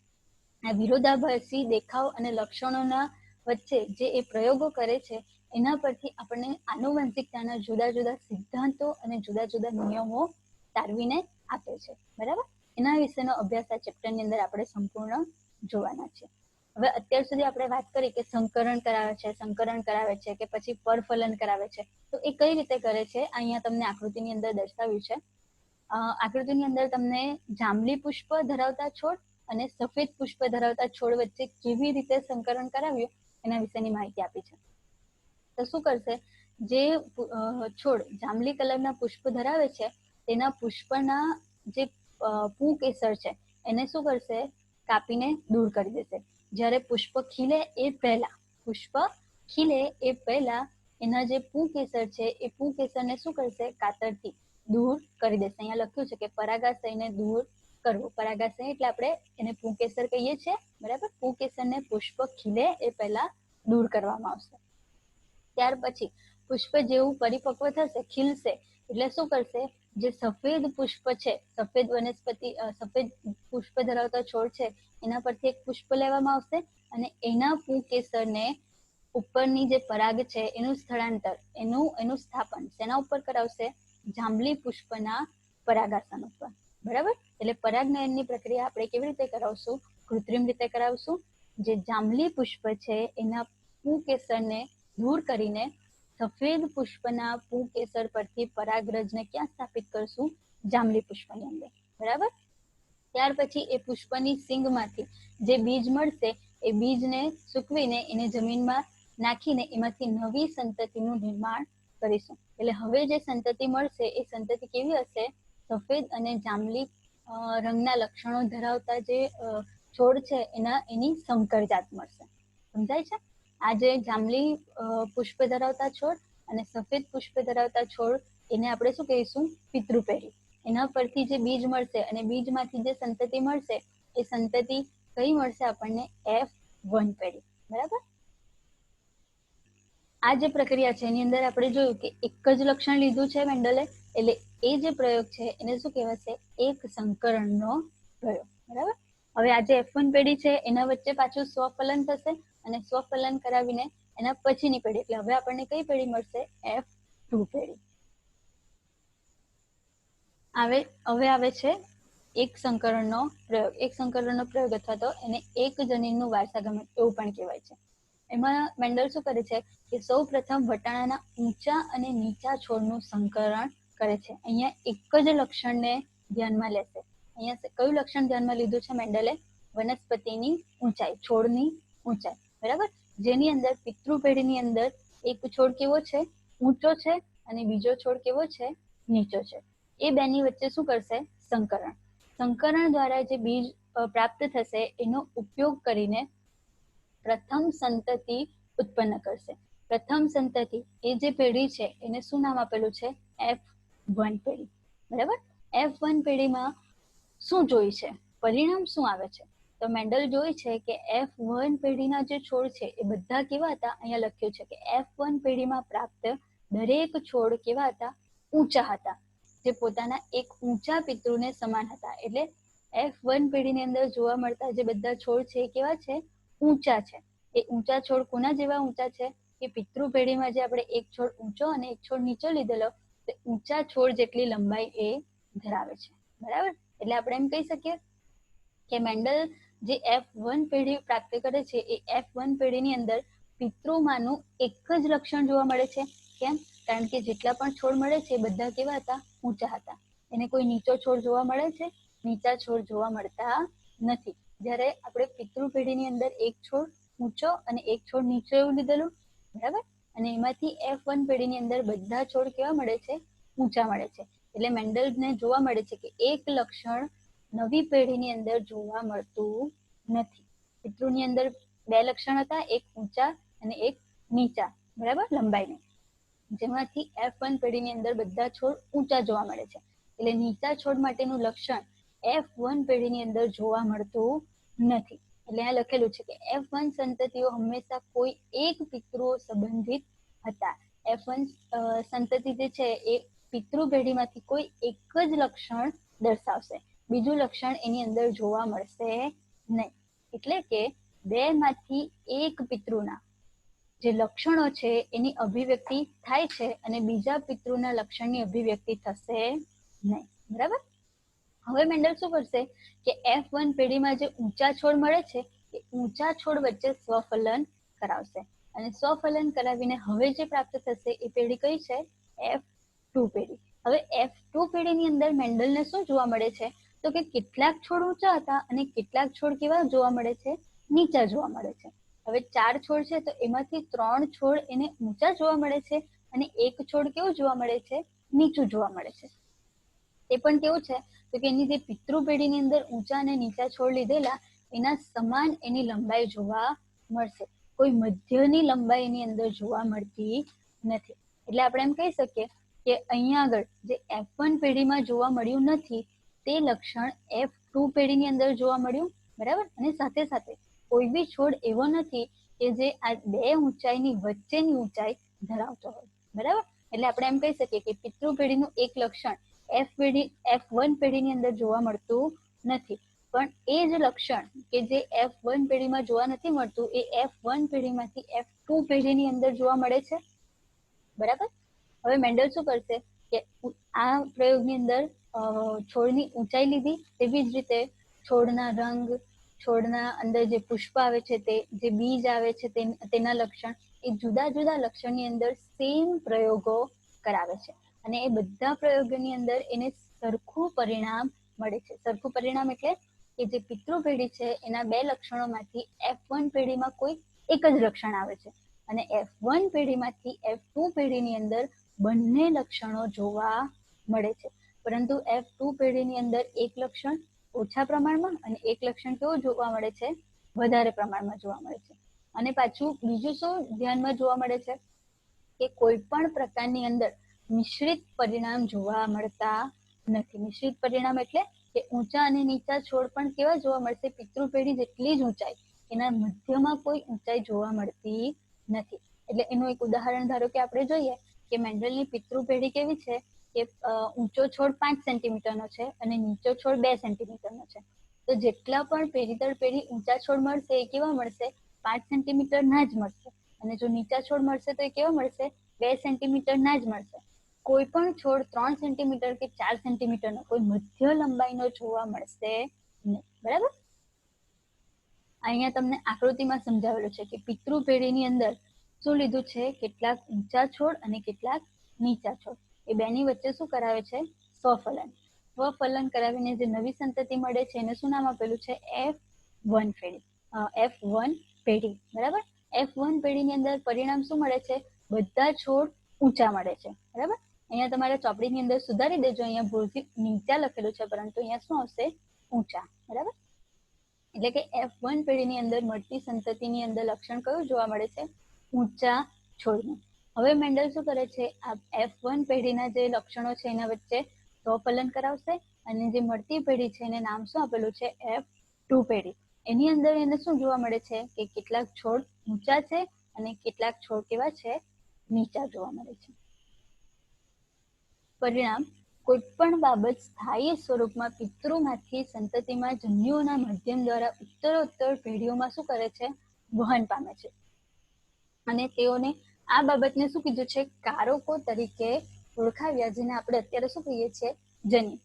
આ વિરોધાભાસી દેખાવ અને લક્ષણોના વચ્ચે જે એ પ્રયોગો કરે છે એના પરથી આપણને આનુવંશિકતાના જુદા જુદા સિદ્ધાંતો અને જુદા જુદા નિયમો તારવીને આપે છે. બરાબર. એના વિશેનો અભ્યાસ આ ચેપ્ટરની અંદર આપણે સંપૂર્ણ જોવાના છે. હવે અત્યાર સુધી આપણે વાત કરી કે સંકરણ કરાવે છે કે પછી પરફલન કરાવે છે. તો એ કઈ રીતે કરે છે, અહીંયા તમને આકૃતિની અંદર દર્શાવ્યું છે. આકૃતિની અંદર તમને જાંબલી પુષ્પ ધરાવતા છોડ અને સફેદ પુષ્પ ધરાવતા છોડ વચ્ચે કેવી રીતે સંકરણ કરાવ્યું એના વિશેની માહિતી આપી છે. તો શું કરશે, જે છોડ જાંબલી કલરના પુષ્પ ધરાવે છે તેના પુષ્પના જે પુંકેસર છે એને શું કરશે, કાપીને દૂર કરી દેશે. જ્યારે પુષ્પ ખીલે એ પહેલા એના જે પુંકેસર છે એ પુંકેસરને શું કરશે, કાતરથી દૂર કરી દેશે. અહીંયા લખ્યું છે કે પરાગાશયને દૂર કરવું. પરાગાશય એટલે આપણે એને પુંકેસર કહીએ છીએ, બરાબર. પુંકેસરને પુષ્પ ખીલે એ પહેલા દૂર કરવામાં આવશે. ત્યાર પછી પુષ્પ જેવું પરિપક્વ થશે, ખીલશે, એટલે શું કરશે, જે સફેદ પુષ્પ છે, સફેદ વનસ્પતિ, સફેદ પુષ્પ ધરાવતા છોડ છે એના પરથી એક પુષ્પ લેવામાં આવશે અને એના પુંકેસરને ઉપરની જે પરાગ છે એનું સ્થળાંતર, એનું સ્થાપન તેના ઉપર કરાવશે, જાંબલી પુષ્પના પરાગાસન ઉપર, બરાબર. એટલે પરાગનયનની પ્રક્રિયા આપણે કેવી રીતે કરાવશું, કૃત્રિમ રીતે કરાવશું. જે જાંબલી પુષ્પ છે એના પુંકેસરને દૂર કરીને સફેદ પુષ્પના પુંકેસર પરથી પરાગરજને ક્યાં સ્થાપિત કરશું, જાંબલી પુષ્પની અંદર, બરાબર. ત્યાર પછી એ પુષ્પની સિંગમાંથી જે બીજ મળશે એ બીજને સૂકવીને એને જમીનમાં નાખીને એમાંથી નવી સંતતિનું નિર્માણ કરીશું. એટલે હવે જે સંતતિ મળશે એ સંતતિ કેવી હશે, સફેદ અને જાંબલી રંગના લક્ષણો ધરાવતા જે છોડ છે એની સંકર જાત મળશે. સમજાય છે? આ જે જાંબલી પુષ્પ ધરાવતા છોડ અને સફેદ પુષ્પ ધરાવતા છોડ એને આપણે શું કહીશું, પિતૃપેઢી. એના પરથી જે બીજ મળશે અને બીજમાંથી જે સંતતિ મળશે એ સંતતિ કઈ મળશે આપણને, F1 પેઢી, બરાબર. આ જે પ્રક્રિયા છે એની અંદર આપણે જોયું કે એક જ લક્ષણ લીધું છે મેન્ડલે, એટલે એ જે પ્રયોગ છે એને શું કહેવાશે, એક સંકરણનો પ્રયોગ, બરાબર. હવે આ જે F1 પેઢી છે એના વચ્ચે પાછું સ્વફલન થશે અને સ્વફલન કરાવીને એના પછીની પેઢી, એટલે હવે આપણને કઈ પેઢી મળશે, F2 પેઢી. હવે આવે છે એક સંકરણનો પ્રયોગ. એક સંકરણનો પ્રયોગ અથવા તો એને એક જનીનનું વારસાગમન એવું પણ કહેવાય છે. એમાં મેન્ડલ શું કરે છે કે સૌ પ્રથમ વટાણાના ઊંચા અને નીચા છોડનું સંકરણ કરે છે. અહીંયા એક જ લક્ષણને ધ્યાનમાં લેશે. અહીંયા કયું લક્ષણ ધ્યાનમાં લીધું છે મેન્ડલે, વનસ્પતિની ઊંચાઈ, છોડની ઊંચાઈ, બરાબર. જેની અંદર પિતૃ પેઢીની અંદર એક છોડ કેવો છે, ઊંચો છે, અને બીજો છોડ કેવો છે, નીચો છે. એ બેની વચ્ચે શું કરશે, સંકરણ. સંકરણ દ્વારા જે બીજ પ્રાપ્ત થશે એનો ઉપયોગ કરીને પ્રથમ સંતતિ ઉત્પન્ન કરશે. પ્રથમ સંતતિ એ જે પેઢી છે એને શું નામ આપેલું છે, F1 પેઢી, બરાબર. F1 પેઢીમાં શું જોઈ છે, પરિણામ શું આવે છે, તો મેન્ડલ જોઈ છે કે F1 પેઢીના જે છોડ છે એ બધા કેવા હતા, અહીંયા લખ્યું છે કે F1 પેઢીમાં પ્રાપ્ત દરેક છોડ કેવા હતા, ઊંચા હતા, જે પોતાના એક ઊંચા પિતૃને સમાન હતા. એટલે F1 પેઢીની અંદર જોવા મળતા જે બધા છોડ છે એ કેવા છે, ઊંચા છે. એ ઊંચા છોડ કોના જેવા ઊંચા છે, કે પિતૃ પેઢીમાં જે આપણે એક છોડ ઊંચો અને એક છોડ નીચો લીધેલો, તો ઊંચા છોડ જેટલી લંબાઈ એ ધરાવે છે, બરાબર. એટલે આપણે એમ કહી શકીએ કે મેન્ડલ જે F1 પેઢી પ્રાપ્ત કરે છે એ F1 પેઢીની અંદર પિતૃમાંનું એક જ લક્ષણ જોવા મળે છે. કેમ? કારણ કે જેટલા પણ છોડ મળે છે એ બધા કેવા હતા, ઊંચા હતા. એને કોઈ નીચો છોડ જોવા મળે છે, નીચા છોડ જોવા મળતા નથી. જ્યારે આપણે પિતૃ પેઢીની અંદર એક છોડ ઊંચો અને એક છોડ નીચો એવું લીધેલું, બરાબર. અને એમાંથી F1 પેઢીની અંદર બધા છોડ કેવા મળે છે, ઊંચા મળે છે. એટલે મેન્ડલને જોવા મળે છે કે એક લક્ષણ નવી પેઢીની અંદર જોવા મળતું નથી. પિતૃની અંદર બે લક્ષણ હતા, એક ઊંચા અને એક નીચા, બરાબર, લંબાઈને, જેમાંથી F1 પેઢીની અંદર બધા છોડ ઊંચા જોવા મળે છે. એટલે નીચા છોડ માટેનું લક્ષણ F1 પેઢીની અંદર જોવા મળતું નથી. એટલે અહીંયા લખેલું છે કે F1 સંતતિઓ હંમેશા કોઈ એક પિતૃઓ સંબંધિત હતા. F1 સંતતિ જે છે એ પિતૃ પેઢીમાંથી કોઈ એક જ લક્ષણ દર્શાવશે, બીજું લક્ષણ એની અંદર જોવા મળશે નહીં. એટલે કે બે માંથી એક પિતૃના જે લક્ષણો છે એની અભિવ્યક્તિ થાય છે અને બીજા પિતૃના લક્ષણની અભિવ્યક્તિ થશે નહીં, બરાબર. હવે મેન્ડલ શું કરશે કે F1 પેઢીમાં જે ઊંચા છોડ મળે છે એ ઊંચા છોડ વચ્ચે સ્વફલન કરાવશે અને સ્વફલન કરાવીને હવે જે પ્રાપ્ત થશે એ પેઢી કઈ છે, F2 પેઢી. હવે F2 પેઢીની અંદર મેન્ડલને શું જોવા મળે છે, તો તો કે કેટલાક છોડ ઊંચા હતા અને કેટલાક છોડ કેવા જોવા મળે છે, નીચા જોવા મળે છે. હવે 4 છોડ છે તો એમાંથી 3 છોડ એને ઊંચા જોવા મળે છે અને એક છોડ કેવું જોવા મળે છે, નીચું જોવા મળે છે. એ પણ કેવું છે તો કે એની જે પિતૃ પેઢીની અંદર ઊંચા અને નીચા છોડ લીધેલા એના સમાન એની લંબાઈ જોવા મળશે. કોઈ મધ્યની લંબાઈ એની અંદર જોવા મળતી નથી. એટલે આપણે એમ કહી શકીએ કે અહીંયા આગળ જે F1 પેઢીમાં જોવા મળ્યું નથી તે લક્ષણ F2 પેઢીની અંદર જોવા મળ્યું, બરાબર. અને સાથે સાથે કોઈ બી છોડ એવો નથી કે જે આ બે ઊંચાઈની વચ્ચેની ઊંચાઈ ધરાવતો હોય, બરાબર. એટલે આપણે એમ કહી શકીએ કે પિતૃ પેઢીનું એક લક્ષણ F1 પેઢીની અંદર જોવા મળતું નથી, પણ એ જ લક્ષણ કે જે F1 પેઢીમાં જોવા નથી મળતું એ F1 પેઢીમાંથી F2 પેઢીની અંદર જોવા મળે છે, બરાબર. હવે મેન્ડલ શું કરશે કે આ પ્રયોગની અંદર છોડની ઊંચાઈ લીધી, તેવી જ રીતે છોડના રંગ, છોડના અંદર જે પુષ્પ આવે છે તે, જે બીજ આવે છે તેના લક્ષણ, એ જુદા જુદા લક્ષણની અંદર સેમ પ્રયોગો કરાવે છે અને એ બધા પ્રયોગોની અંદર એને સરખું પરિણામ મળે છે. સરખું પરિણામ એટલે કે જે પિતૃ પેઢી છે એના બે લક્ષણોમાંથી F1 પેઢીમાં કોઈ એક જ લક્ષણ આવે છે અને F1 પેઢીમાંથી F2 પેઢીની અંદર બંને લક્ષણો જોવા મળે છે. પરંતુ F2 પેઢીની અંદર એક લક્ષણ ઓછા પ્રમાણમાં અને એક લક્ષણ કેવું જોવા મળે છે, વધારે પ્રમાણમાં જોવા મળે છે. અને પાછું બીજું શું ધ્યાનમાં જોવા મળે છે કે કોઈ પણ પ્રકારની અંદર મિશ્રિત પરિણામ જોવા મળતા નથી. મિશ્રિત પરિણામ એટલે કે ઊંચા અને નીચા છોડ પણ કેવા જોવા મળશે, પિતૃ પેઢી જેટલી જ ઊંચાઈ, એના મધ્યમાં કોઈ ઊંચાઈ જોવા મળતી નથી. એટલે એનું એક ઉદાહરણ ધારો કે આપણે જોઈએ કે મેન્ડલની પિતૃ પેઢી કેવી છે કે ઊંચો છોડ 5 સેન્ટીમીટરનો છે અને નીચો છોડ 2 સેન્ટીમીટરનો છે. તો જેટલા પણ પેઢી દર પેઢી ઊંચા છોડ મળશે એ કેવા મળશે, 5 સેન્ટીમીટર ના જ મળશે. અને જો નીચા છોડ મળશે તો એ કેવા મળશે, 2 સેન્ટીમીટર ના જ મળશે. કોઈ પણ છોડ 3 સેન્ટીમીટર કે 4 સેન્ટીમીટરનો કોઈ મધ્ય લંબાઈનો જોવા મળશે નહીં, બરાબર. અહીંયા તમને આકૃતિમાં સમજાવેલું છે કે પિતૃ પેઢીની અંદર શું લીધું છે, કેટલાક ઊંચા છોડ અને કેટલાક નીચા છોડ, એ બેની વચ્ચે શું કરાવે છે, સ્વફલન. સ્વફલન કરાવીને જે નવી સંતતિ મળે છે એને શું નામ આપેલું છે, F1 પેઢી, બરાબર. F1 પેઢીની અંદર પરિણામ શું મળે છે, બધા છોડ ઊંચા મળે છે, બરાબર. અહીંયા તમારે ચોપડીની અંદર સુધારી દેજો, અહીંયા ભૂલથી નીચા લખેલું છે પરંતુ અહીંયા શું આવશે, ઊંચા, બરાબર. એટલે કે F1 પેઢીની અંદર મળતી સંતતિની અંદર લક્ષણ કયું જોવા મળે છે, ઊંચા છોડનું. હવે મેન્ડલ શું કરે છે, આ F1 પેઢીના જે લક્ષણો છે એના વચ્ચે સ્વફલન કરાવશે અને જે મળતી પેઢી છે એને નામ શું આપેલું છે, F2 પેઢી. એની અંદર એને શું જોવા મળે છે કે કેટલાક છોડ ઊંચા છે અને કેટલાક છોડ કેવા છે, નીચા જોવા મળે છે. પરિણામ, કોઈ પણ બાબત સ્થાયી સ્વરૂપમાં પિતૃમાંથી સંતતિમાં જન્યુઓના માધ્યમ દ્વારા ઉત્તરોત્તર પેઢીઓમાં શું કરે છે, વહન પામે છે અને તેઓને આ બાબતને શું કીધું છે, કારકો તરીકે ઓળખાવ્યા, જેને આપણે અત્યારે શું કહીએ છીએ, જન્યુ.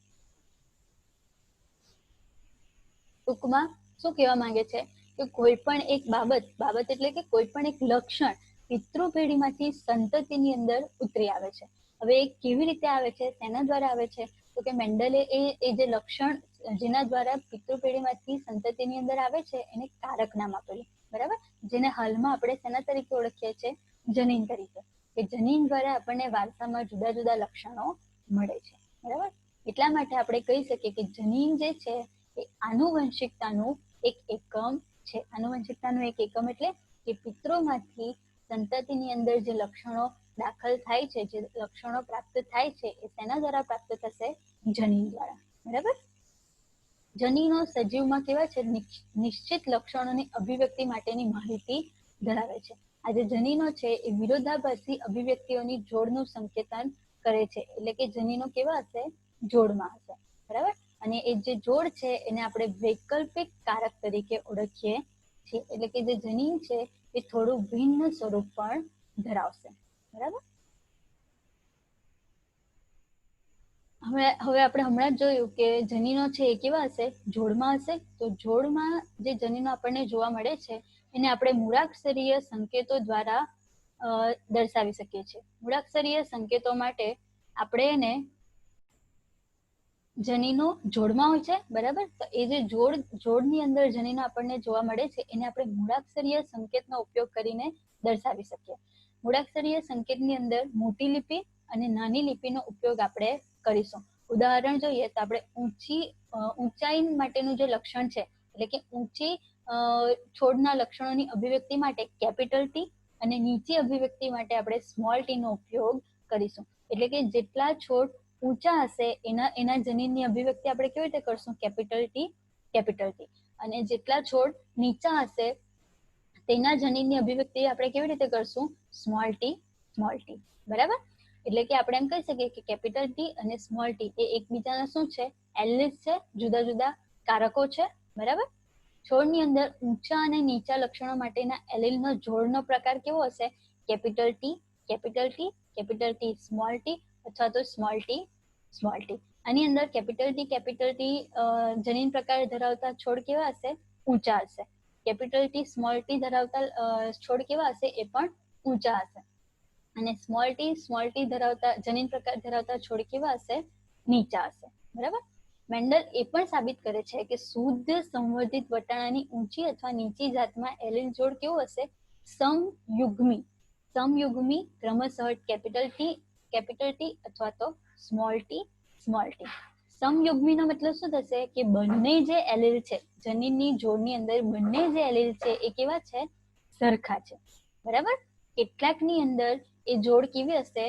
ટૂંકમાં શું કહેવા માંગે છે કે કોઈ પણ એક બાબત એટલે કે કોઈ પણ એક લક્ષણ પિતૃ પેઢીમાંથી સંતતિની અંદર ઉતરી આવે છે. હવે એ કેવી રીતે આવે છે, તેના દ્વારા આવે છે તો કે મેન્ડલે એ જે લક્ષણ જેના દ્વારા પિતૃ પેઢીમાંથી સંતતિની અંદર આવે છે એને કારક નામ આપેલું, બરાબર. જેને હાલમાં આપણે શેના તરીકે ઓળખીએ છીએ, જનીન તરીકે. કે જનીન દ્વારા આપણને વારસામાં જુદા જુદા લક્ષણો મળે છે, બરાબર. એટલા માટે આપણે કહી શકીએ કે જનીન જે છે એ આનુવંશિકતાનું એક એકમ છે. આનુવંશિકતાનું એક એકમ એટલે કે પિતૃમાંથી સંતતિની અંદર જે લક્ષણો દાખલ થાય છે, જે લક્ષણો પ્રાપ્ત થાય છે એ તેના દ્વારા પ્રાપ્ત થશે, જનીન દ્વારા, બરાબર. જનીનો સજીવમાં કેવા છે, નિશ્ચિત લક્ષણોની અભિવ્યક્તિ માટેની માહિતી ધરાવે છે. આ જે જનીનો છે એ વિરોધાભાસી અભિવ્યક્તિઓની જોડનું સંકેતન કરે છે. એટલે કે જનીનો કેવા હશે, જોડમાં હશે, બરાબર. અને એ જે જોડ છે એને આપણે વૈકલ્પિક કારક તરીકે ઓળખીએ છીએ. એટલે કે જે જનીન છે એ થોડું ભિન્ન સ્વરૂપ પણ ધરાવશે, બરાબર. હવે આપણે હમણાં જ જોયું કે જનીનો છે એ કેવા હશે, જોડમાં હશે. તો જોડમાં જે જનીનો આપણને જોવા મળે છે એને આપણે મૂળાક્ષરીય સંકેતો દ્વારા દર્શાવી શકીએ છીએ. મૂળાક્ષરીય સંકેતો માટે આપણે એને જનીનો જોડમાં હોય છે, બરાબર. તો એ જે જોડની અંદર જનીનો આપણને જોવા મળે છે એને આપણે મૂળાક્ષરીય સંકેતનો ઉપયોગ કરીને દર્શાવી શકીએ. મૂળાક્ષરીય સંકેતની અંદર મોટી લિપિ અને નાની લિપિનો ઉપયોગ આપણે કરીશું. ઉદાહરણ જોઈએ તો આપણે ઊંચાઈ માટેનું જે લક્ષણ છે, એટલે કે ઊંચી છોડના લક્ષણોની અભિવ્યક્તિ માટે કેપિટલ ટી અને નીચી અભિવ્યક્તિ માટે આપણે સ્મોલ ટી નો ઉપયોગ કરીશું. એટલે કે જેટલા છોડ ઊંચા હશે એના જનીનની અભિવ્યક્તિ આપણે કેવી રીતે કરશું? Capital T. અને જેટલા છોડ નીચા હશે તેના જનીનની અભિવ્યક્તિ આપણે કેવી રીતે કરશું? Small T. બરાબર. એટલે કે આપણે એમ કહી શકીએ કે કેપિટલ ટી અને સ્મોલ ટી એ એકબીજાના શું છે? એલિલ્સ છે, જુદા જુદા કારકો છે. બરાબર. છોડની અંદર ઊંચા અને નીચા લક્ષણો માટેના એલિલનો જોડનો પ્રકાર કેવો હશે? કેપિટલ ટી, સ્મોલ ટી અથવા તો સ્મોલ ટી. આની અંદર કેપિટલ ટી જનીન પ્રકાર ધરાવતા છોડ કેવા હશે? ઊંચા હશે. કેપિટલ ટી સ્મોલ ટી ધરાવતા છોડ કેવા હશે? એ પણ ઊંચા હશે. અને સ્મોલ ટી ધરાવતા જનીન પ્રકાર ધરાવતા છોડ કેવા હશે? નીચા હશે. બરાબર. મેન્ડલ એ પણ સાબિત કરે છે કે શુદ્ધ સંવર્ધિત વટાણાની ઊંચી અથવા નીચી જાતમાં એલિલ જોડ કેવો હશે? સમયુગ્મી ક્રમશઃ કેપિટલ ટી અથવા તો સ્મોલ ટી. સમયુગ્મીનો મતલબ શું થશે? કે બંને જે એલિલ છે, જનીનની જોડની અંદર બંને જે એલિલ છે એ કેવા છે? સરખા છે. બરાબર. કેટલાકની અંદર એ જોડ કેવી હશે?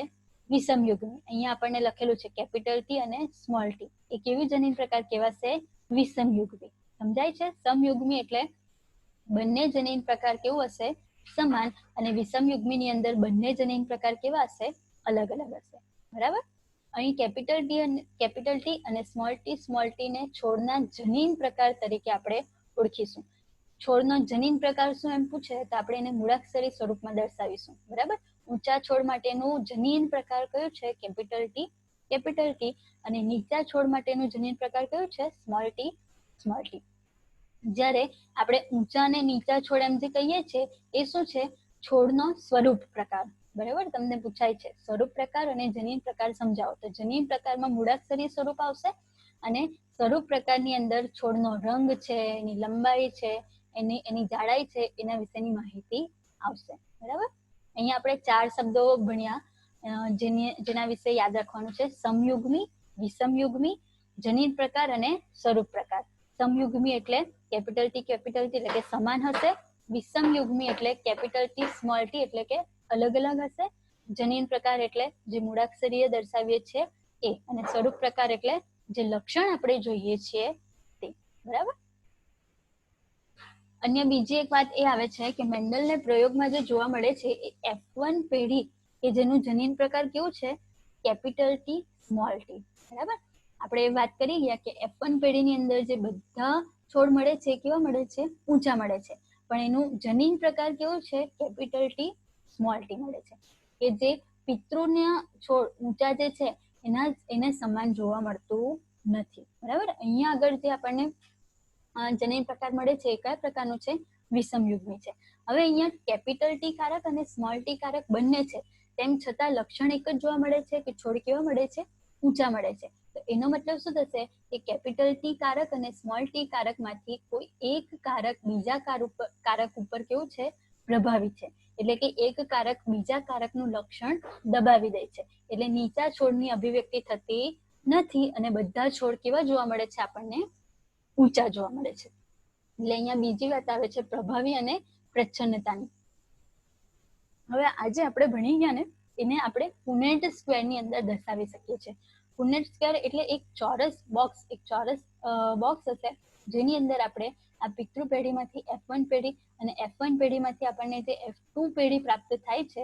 વિષમયુગ્મી. અહીંયા આપણને લખેલું છે કેપિટલ ટી અને સ્મોલ ટી. એ કેવી જનીન પ્રકાર કહેવાશે? વિષમયુગ્મી. સમજાય છે? સમયુગ્મી એટલે બંને જનીન પ્રકાર કેવું હશે? સમાન. અને વિષમયુગ્મીની અંદર બંને જનીન પ્રકાર કેવા હશે? અલગ અલગ હશે. બરાબર. અહીં કેપિટલ ટી અને સ્મોલ ટી ને છોડના જનીન પ્રકાર તરીકે આપણે ઓળખીશું. છોડનો જનીન પ્રકાર શું એમ પૂછે તો આપણે એને મૂળાક્ષરી સ્વરૂપમાં દર્શાવીશું. બરાબર. ઊંચા છોડ માટેનું જનીન પ્રકાર કયું છે? Capital T. અને નીચા છોડ માટેનું જનીન પ્રકાર કયું છે? Small T. જ્યારે આપણે ઊંચા અને નીચા છોડ એમ જે કહીએ છીએ એ શું છે? છોડનો સ્વરૂપ પ્રકાર. બરાબર. તમને પૂછાય છે સ્વરૂપ પ્રકાર અને જનીન પ્રકાર સમજાવો. તો જનીન પ્રકારમાં મૂળાક્ષરી સ્વરૂપ આવશે અને સ્વરૂપ પ્રકારની અંદર છોડનો રંગ છે, એની લંબાઈ છે, એની જાડાઈ છે, એના વિશેની માહિતી આવશે. બરાબર. અહીંયા આપણે 4 શબ્દો ભણ્યા જેના વિશે યાદ રાખવાનું છે: સમયુગ્મી, વિષમયુગ્મી, જનીન પ્રકાર અને સ્વરૂપ પ્રકાર. સમયુગ્મી એટલે કેપિટલ ટી એટલે કે સમાન હશે. વિષમયુગ્મી એટલે કેપિટલ ટી સ્મોલ ટી એટલે કે અલગ અલગ હશે. જનીન પ્રકાર એટલે જે મૂળાક્ષરીય દર્શાવીએ છીએ એ, અને સ્વરૂપ પ્રકાર એટલે જે લક્ષણ આપણે જોઈએ છીએ તે. બરાબર. અન્ય બીજી એક વાત એ આવે છે કે મેન્ડલને પ્રયોગમાં જે જોવા મળે છે એ F1 પેઢી કે જેનું જનીન પ્રકાર કેવું છે? Capital T small T. બરાબર. આપણે વાત કરી ગયા કે F1 પેઢીની અંદર જે બધા છોડ મળે છે કેવા મળે છે? ઊંચા મળે છે. પણ એનું જનીન પ્રકાર કેવું છે? કેપિટલ ટી સ્મોલ ટી મળે છે. કે જે પિતૃના છોડ ઊંચા જે છે એને સમાન જોવા મળતું નથી. બરાબર. અહીંયા આગળ જે આપણને જનીન પ્રકાર મળે છે એ કયા પ્રકારનું છે? વિષમયુગ્મી છે. હવે અહીંયા કેપિટલ ટી કારક અને સ્મોલ ટી કારક બંને છે, તેમ છતાં લક્ષણ એક જ જોવા મળે છે કે છોડ કેવા મળે છે? ઊંચા મળે છે. તો એનો મતલબ શું થશે? કે કેપિટલ ટી કારક અને સ્મોલ ટી કારકમાંથી કોઈ એક કારક બીજા કારક ઉપર કેવું છે? પ્રભાવી છે. એટલે કે એક કારક બીજા કારકનું લક્ષણ દબાવી દે છે. એટલે નીચા છોડની અભિવ્યક્તિ થતી નથી અને બધા છોડ કેવા જોવા મળે છે? આપણને ઊંચા જોવા મળે છે. એટલે અહીંયા બીજી વાત આવે છે પ્રભાવી અને પ્રચ્છન્નતાની. હવે આજે આપણે ભણી ગયા ને એને આપણે પુનેટ સ્ક્વેર ની અંદર દર્શાવી શકીએ છીએ. પુનેટ સ્ક્વેર એટલે એક ચોરસ બોક્સ હશે જેની અંદર આપણે આ પિતૃ પેઢીમાંથી F1 પેઢી અને F1 પેઢીમાંથી આપણને જે F2 પેઢી પ્રાપ્ત થાય છે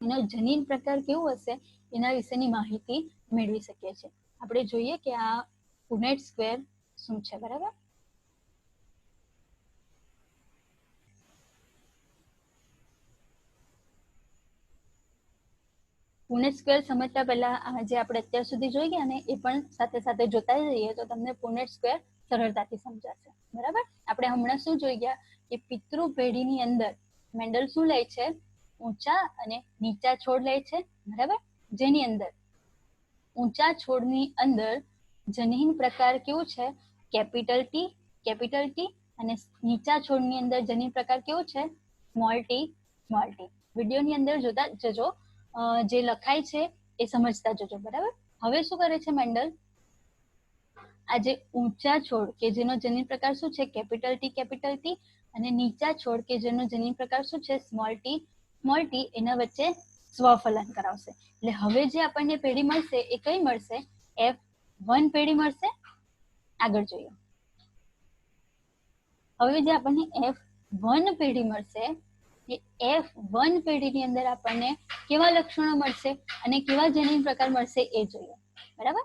એનો જનીન પ્રકાર કેવું હશે એના વિશેની માહિતી મેળવી શકીએ છીએ. આપણે જોઈએ કે આ પુનેટ સ્ક્વેર શું છે. બરાબર. પુનેટ સ્ક્વેર સમજતા પહેલા જે આપણે અત્યાર સુધી જોઈ ગયા ને એ પણ સાથે સાથે જોતા જઈએ તો તમને પુનેટ સ્ક્વેર સરળતાથી સમજાશે. બરાબર. આપણે હમણાં શું જોઈ ગયા કે પિતૃ પેઢીની અંદર મેન્ડલ શું લે છે? ઊંચા અને નીચા છોડ લે છે. બરાબર. જેની અંદર ઊંચા છોડની અંદર જનીન પ્રકાર કેવું છે? કેપિટલ ટી અને નીચા છોડની અંદર જનીન પ્રકાર કેવું છે? Small T. વિડીયોની અંદર જોતા જજો, જે લખાય છે એ સમજતા જજો, બરાબર. હવે શું કરે છે મેન્ડલ? આ જે ઊંચા છોડ કે જેનો જનીન પ્રકાર શું છે? કેપિટલ ટી અને નીચા છોડ કે જેનો જનીન પ્રકાર શું છે? સ્મોલ ટી, એના વચ્ચે સ્વફલન કરાવશે. એટલે હવે જે આપણને પેઢી મળશે એ કઈ મળશે? F1 પેઢી મળશે. આગળ જોઈએ. હવે જે આપણને F1 પેઢી મળશે એ F1 પેઢીની અંદર આપણને કેવા લક્ષણો મળશે અને કેવા જનીન પ્રકાર મળશે એ જોઈએ, બરાબર.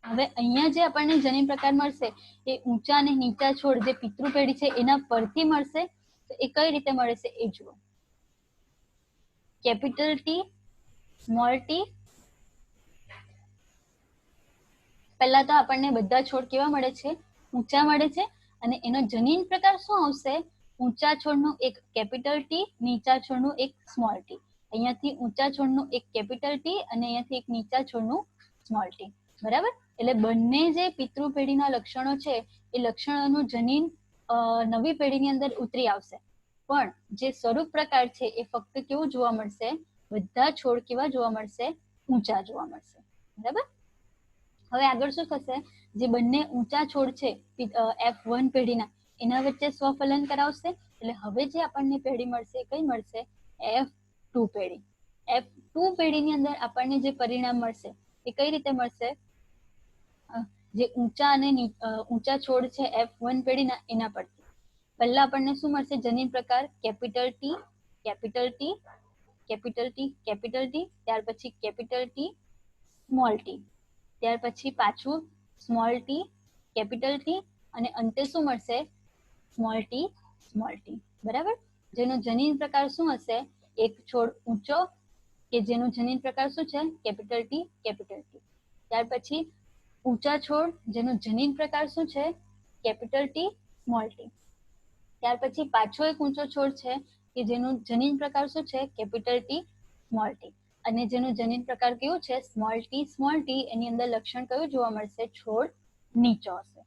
હવે અહીંયા જે આપણને જનીન પ્રકાર મળશે એ ઊંચા અને નીચા છોડ જે પિતૃ પેઢી છે એના પરથી મળશે. તો એ કઈ રીતે મળે છે એ જુઓ. Capital T, small T. પહેલા તો આપણને બધા છોડ કેવા મળે છે? ઊંચા મળે છે. અને એનો જનીન પ્રકાર શું આવશે? ઊંચા છોડનું એક કેપિટલ ટી, નીચા છોડનું એક સ્મોલ ટી. અહીંયાથી ઊંચા છોડનું એક કેપિટલ ટી અને અહીંયાથી એક નીચા છોડનું સ્મોલ ટી, બરાબર. એટલે બંને જે પિતૃ પેઢીના લક્ષણો છે એ લક્ષણોનું જનીન નવી પેઢીની અંદર ઉતરી આવશે. પણ જે સ્વરૂપ પ્રકાર છે એ ફક્ત કેવું જોવા મળશે? બધા છોડ કેવા જોવા મળશે? ઊંચા જોવા મળશે, બરાબર. હવે આગળ શું થશે? જે બંને ઊંચા છોડ છે F1 પેઢીના એના વચ્ચે સ્વફલન કરાવશે. એટલે હવે જે આપણને પેઢી મળશે કઈ મળશે? F2 પેઢી. F2 પેઢીની અંદર આપણને જે પરિણામ મળશે એ કઈ રીતે મળશે? જે ઊંચા છોડ છે F1 પેઢીના એના પરથી પહેલા આપણને શું મળશે? જનીન પ્રકાર કેપિટલ ટી, ત્યાર પછી કેપિટલ ટી, સ્મોલ ટી, ત્યાર પછી પાછું સ્મોલ ટી, કેપિટલ ટી અને અંતે શું મળશે? સ્મોલ ટી, બરાબર. જેનો જનીન પ્રકાર શું હશે? એક છોડ ઊંચો કે જેનો જનીન પ્રકાર શું છે? Capital T. ત્યાર પછી ઊંચા છોડ જેનો જનીન પ્રકાર શું છે? Capital T, small T. ત્યાર પછી પાછો એક ઊંચો છોડ છે કે જેનો જનીન પ્રકાર શું છે? Capital T, small T. અને જેનું જનીન પ્રકાર કેવું છે? Small T. એની અંદર લક્ષણ કયું જોવા મળશે? છોડ નીચો હશે,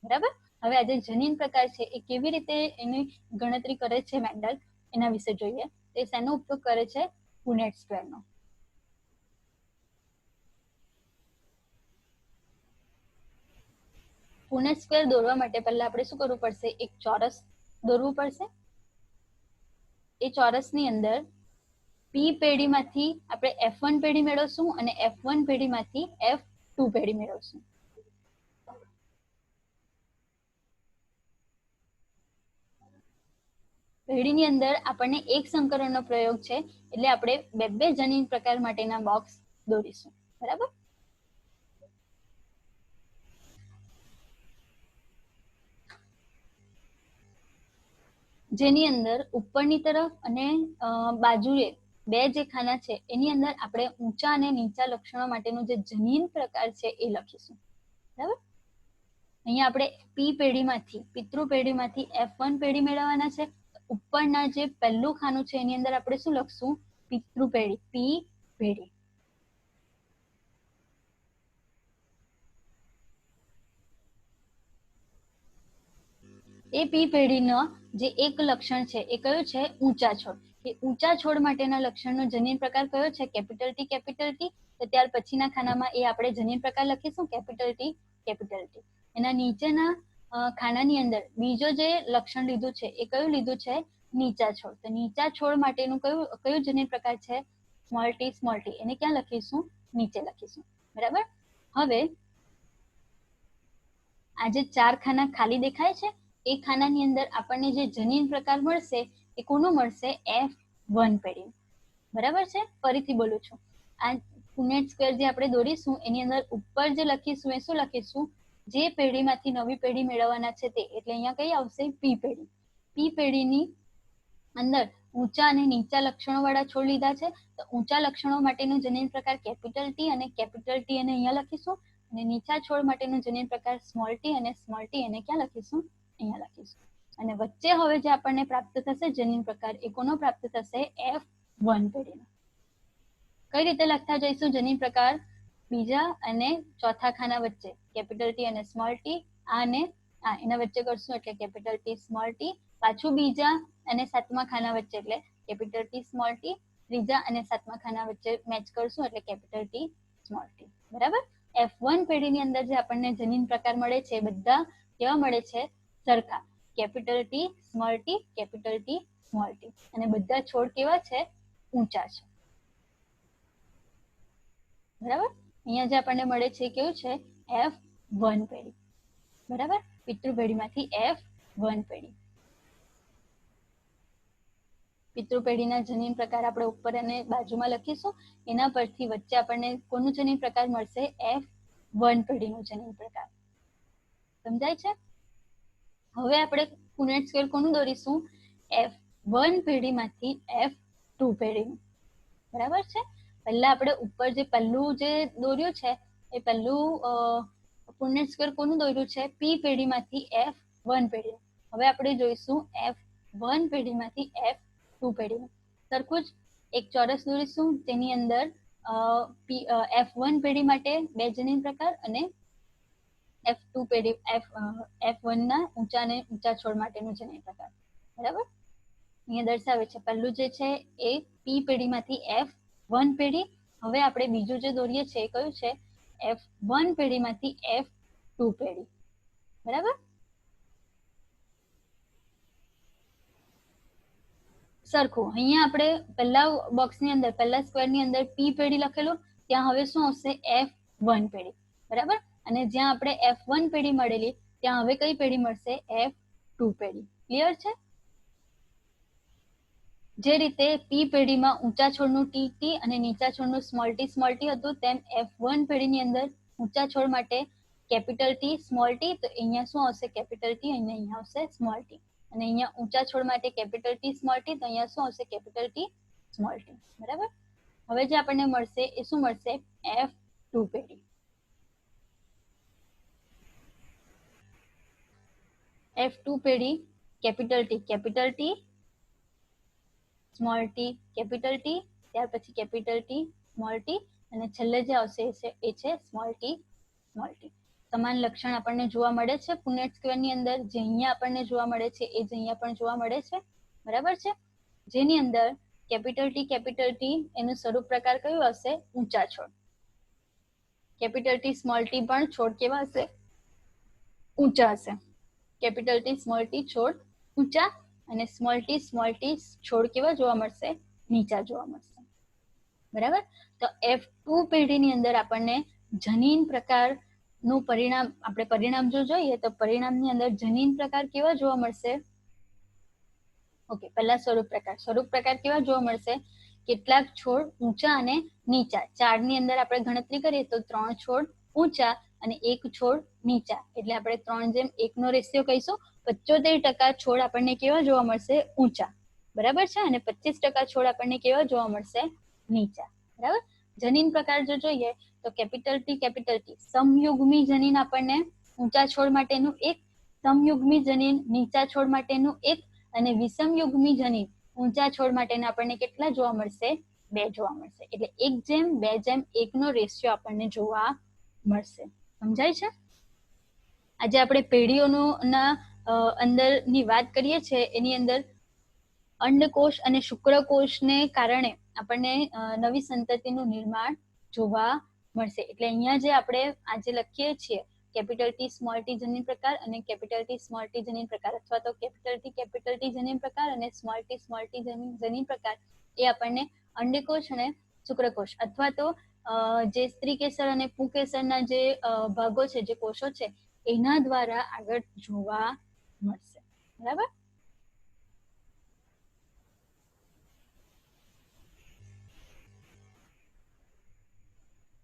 બરાબર. હવે આ જે જનીન પ્રકાર છે એ કેવી રીતે એની ગણતરી કરે છે મેન્ડલ, એના વિશે જોઈએ. એ શેનો ઉપયોગ કરે છે? પુનેટ સ્ક્વેરનો. પુનેટ સ્ક્વેર દોરવા માટે પહેલા આપણે શું કરવું પડશે? એક ચોરસ દોરવું પડશે. એ ચોરસની અંદર P પેઢીમાંથી આપણે F1 પેઢી મેળવશું અને F1 પેઢીમાંથી F2 પેઢી મેળવશું. પેઢીની અંદર આપણને એક સંકરણનો પ્રયોગ છે એટલે આપણે બે જનીન પ્રકાર માટેના બોક્સ દોરીશું, બરાબર. જેની અંદર ઉપરની તરફ અને બાજુએ બે જે ખાના છે એની અંદર આપણે ઊંચા અને નીચા લક્ષણો માટેનું જે જનીન પ્રકાર છે એ લખીશું, બરાબર. અહીંયા આપણે P પેઢીમાંથી, પિતૃ પેઢીમાંથી F1 પેઢી મેળવવાના છે. ઉપરના જે પહેલું ખાનું છે એની અંદર આપણે શું લખશું? પિતૃ પેઢી, P પેઢી. એ P પેઢીનો જે એક લક્ષણ છે એ કયું છે? ઊંચા છોડ. એ ઊંચા છોડ માટેના લક્ષણનો જનીન પ્રકાર કયો છે? Capital T. તો ત્યાર પછીના ખાનામાં એ આપણે જનીન પ્રકાર લખીશું કેપિટલ ટી. એના નીચેના ખાનાની અંદર બીજો જે લક્ષણ લીધું છે એ કયું લીધું છે? નીચા છોડ. તો નીચા છોડ માટેનું કયું જનીન પ્રકાર છે? Small T. એને ક્યાં લખીશું? નીચે લખીશું, બરાબર. હવે આ જે 4 ખાના ખાલી દેખાય છે એ ખાનાની અંદર આપણને જે જનીન પ્રકાર મળશે એ કોનું મળશે? F1 પેઢી, બરાબર છે. ફરીથી બોલું છું, આ પુનેટ સ્ક્વેર જે આપણે દોરીશું એની અંદર ઉપર જે લખીશું એ શું લખીશું? જે પેઢીમાંથી નવી પેઢી મેળવવાના છે તે. એટલે અહીંયા કઈ આવશે? P પેઢી. P પેઢીની અંદર ઊંચા અને નીચા લક્ષણો વાળા છોડ લીધા છે. તો ઊંચા લક્ષણો માટેનું જનીન પ્રકાર કેપિટલ ટી અને અહીંયા લખીશું. અને નીચા છોડ માટેનું જનીન પ્રકાર સ્મોલ ટી અને સ્મોલ ટી એને ક્યાં લખીશું? અહીંયા લખીશું. અને વચ્ચે હવે જે આપણને પ્રાપ્ત થશે જનીન પ્રકાર એ કોનો પ્રાપ્ત થશે? F1 પેઢીનો. કઈ રીતે લખતા જઈશું જનીન પ્રકાર? બીજા અને ચોથા ખાના વચ્ચે કેપિટલ ટી અને સ્મોલ ટી, અને એના વચ્ચે કરશું એટલે કેપિટલ ટી સ્મોલ ટી, પાછું બીજા અને સાતમા ખાના વચ્ચે એટલે કેપિટલ ટી સ્મોલ ટી, ત્રીજા અને સાતમા ખાના વચ્ચે મેચ કરશું એટલે કેપિટલ ટી સ્મોલ ટી. બરાબર. F1 પેઢીની અંદર જે આપણને જનીન પ્રકાર મળે છે બધા કેવા મળે છે? સરખા. Capital T small T, capital T small T, અને બધા છોડ કેવા છે? ઊંચા છે. બરાબર. અહીંયા જે આપણને મળે છે કેવું છે? F1 પેઢી. બરાબર. પિતૃ પેઢીમાંથી F1 પેઢી. પિતૃ પેઢીના જનીન પ્રકાર આપણે ઉપર અને બાજુમાં લખીશું. એના પરથી વચ્ચે આપણને કોનું જનીન પ્રકાર મળશે? F1 પેઢીનું જનીન પ્રકાર. સમજાય છે? હવે આપણે પુનેટ સ્ક્વેર કોનું દોરીશું? F1 પેઢીમાંથી F2 પેઢીનું. બરાબર છે. પહેલા આપણે ઉપર જે પહેલું જે દોર્યું છે એ પહેલું પુનેટ સ્ક્વેર કોનું દોર્યું છે? P પેઢીમાંથી F1 પેઢી. હવે આપણે જોઈશું F1 પેઢીમાંથી F2 પેઢીનું. સરખું જ એક ચોરસ દોરીશું તેની અંદર F1 પેઢી માટે બે જનીન પ્રકાર અને F2 પેઢી F1 ના ઊંચા અને ઊંચા છોડ માટેનું જનીન પ્રકાર. બરાબર. અહીંયા દર્શાવે છે પહેલું જે છે એ P પેઢીમાંથી F1 પેઢી. હવે આપણે બીજું જે દોરીએ છીએ એ કયું છે? F1 પેઢીમાંથી F2 પેઢી. બરાબર. સરખું અહીંયા આપણે પહેલા બોક્સની અંદર પહેલા સ્ક્વેરની અંદર P પેઢી લખેલું, ત્યાં હવે શું આવશે? F1 પેઢી. બરાબર. અને જ્યાં આપણે F1 પેઢી મળેલી ત્યાં હવે કઈ પેઢી મળશે? F2 પેઢી. ક્લિયર છે? જે રીતે P પેઢીમાં ઊંચા છોડનું ટી અને નીચા છોડનું સ્મોલ ટી હતું, તેમ F1 પેઢીની અંદર ઊંચા છોડ માટે કેપિટલ ટી સ્મોલ ટી, તો અહીંયા શું આવશે? કેપિટલ ટી, અને અહીંયા આવશે સ્મોલ ટી. અને અહીંયા ઊંચા છોડ માટે કેપિટલ ટી સ્મોલ ટી, તો અહીંયા શું આવશે? Capital T small T. બરાબર. હવે જે આપણને મળશે એ શું મળશે? F2 પેઢી. F2 પેઢી capital T small T, capital T, ત્યાર પછી કેપિટલ ટી સ્મોલ ટી, અને છેલ્લે જે આવશે એ છે સ્મોલ ટી સ્મોલ ટી. સમાન લક્ષણ આપણને જોવા મળે છે પુનેટ સ્ક્વેરની અંદર. જે અહીંયા આપણને જોવા મળે છે એ જ અહીંયા પણ જોવા મળે છે. બરાબર છે. જેની અંદર કેપિટલ ટી એનું સ્વરૂપ પ્રકાર કયું હશે? ઊંચા છોડ. કેપિટલ ટી સ્મોલ ટી પણ છોડ કેવા હશે? ઊંચા હશે. કેપિટલ ટી સ્મોલ ટી છોડ ઊંચા, અને સ્મોલ ટી છોડ કેવા જોવા મળશે? નીચા જોવા મળશે. બરાબર. તો F2 પેઢીની અંદર આપણને જનીન પ્રકારનું પરિણામ, આપણે પરિણામ જો જોઈએ તો પરિણામની અંદર જનીન પ્રકાર કેવા જોવા મળશે? ઓકે, પહેલા સ્વરૂપ પ્રકાર કેવા જોવા મળશે? કેટલાક છોડ ઊંચા અને નીચા. 4 ની અંદર આપણે ગણતરી કરીએ તો 3 છોડ ઊંચા અને 1 છોડ નીચા, એટલે આપણે 3:1 નો રેશિયો કહીશું. 75% છોડ આપણને કેવા જોવા મળશે? ઊંચા. બરાબર છે. અને 25% છોડ આપણને કેવા જોવા મળશે? નીચા. બરાબર. જનીન પ્રકાર જો જોઈએ તો કેપિટલ ટી સમયુગ્મી જનીન આપણને ઊંચા છોડ માટેનું એક, સમયુગ્મી જનીન નીચા છોડ માટેનું એક, અને વિષમયુગ્મી જનીન ઊંચા છોડ માટેના આપણને કેટલા જોવા મળશે? 2 જોવા મળશે. એટલે 1:2:1 નો રેશિયો આપણને જોવા મળશે. સમજાય છે? આજે આપણે પેઢીઓના અંદરની વાત કરીએ છીએ, એની અંદર અંડકોષ અને શુક્રકોષને કારણે આપણને નવી સંતતિનું નિર્માણ જોવા મળશે. એટલે અહીંયા જે આપણે આજે લખીએ છીએ કેપિટલ ટી સ્મોલ ટી જનીન પ્રકાર અને કેપિટલ ટી સ્મોલ ટી જનીન પ્રકાર, અથવા તો કેપિટલ ટી જનીન પ્રકાર અને સ્મોલ ટી જનીન પ્રકાર, એ આપણને અંડકોષ અને શુક્રકોષ અથવા તો જે સ્ત્રીકેસર અને પુંકેસરના જે ભાગો છે, જે કોષો છે, એના દ્વારા આગળ જોવા મળશે. બરાબર.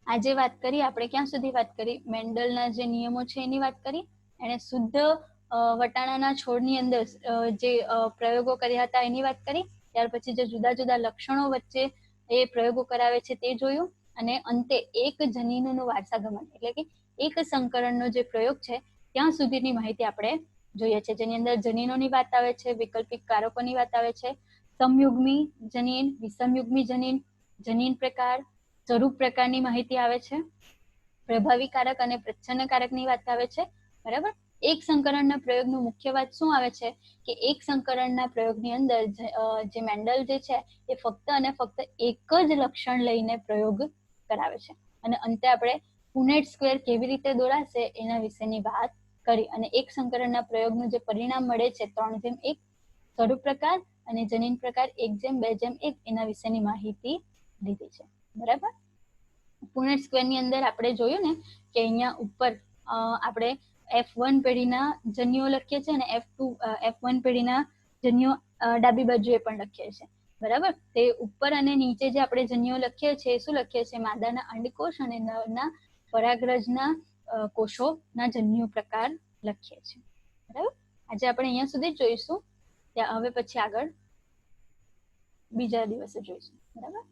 આજે વાત કરી આપણે ક્યાં સુધી વાત કરી? મેન્ડલના જે નિયમો છે એની વાત કરી. એને શુદ્ધ વટાણાના છોડની અંદર જે પ્રયોગો કર્યા હતા એની વાત કરી. ત્યાર પછી જે જુદા જુદા લક્ષણો વચ્ચે એ પ્રયોગો કરાવે છે તે જોયું. અને અંતે એક જનીનોનું વારસાગમન એટલે કે એક સંકરણનો જે પ્રયોગ છે ત્યાં સુધીની માહિતી આપણે જોઈએ છે, જેની અંદર જનીનોની વાત આવે છે, વૈકલ્પિક કારકોની વાત આવે છે, સમયુગ્મી જનીન, વિષમયુગ્મી જનીન, જનીન પ્રકાર, સ્વરૂપ પ્રકારની માહિતી આવે છે, પ્રભાવી કારક અને પ્રચ્છન્ન કારકની વાત આવે છે, બરાબર. એક સંકરણના પ્રયોગનું મુખ્ય વાત શું આવે છે કે એક સંકરણના પ્રયોગની અંદર જે મેન્ડલ જે છે એ ફક્ત અને ફક્ત એક જ લક્ષણ લઈને પ્રયોગ કરાવે છે. અને અંતે આપણે પુનેટ સ્ક્વેર કેવી રીતે દોરાશે એના વિશેની વાત કરી અને એક સંકરણના પ્રયોગનું જે પરિણામ મળે છે 3:1 સ્વરૂપ પ્રકાર અને જનીન પ્રકાર 1:2:1 એના વિશેની માહિતી લીધી છે, બરાબર. પુનેટ સ્ક્વેરની અંદર આપણે જોયું ને કે અહીંયા ઉપર આપણે F1 પેઢીના જન્યુઓ લખીએ છીએ અને F1 પેઢીના જન્યુઓ ડાબી બાજુએ પણ લખીએ છીએ, બરાબર. તે ઉપર અને નીચે જે આપણે જન્યુઓ લખીએ છીએ શું લખીએ છીએ? માદાના અંડકોષ અને નરના પરાગરજના કોષોના જન્યુ પ્રકાર લખીએ છીએ, બરાબર. આજે આપણે અહીંયા સુધી જોઈશું, ત્યાં હવે પછી આગળ બીજા દિવસે જોઈશું, બરાબર.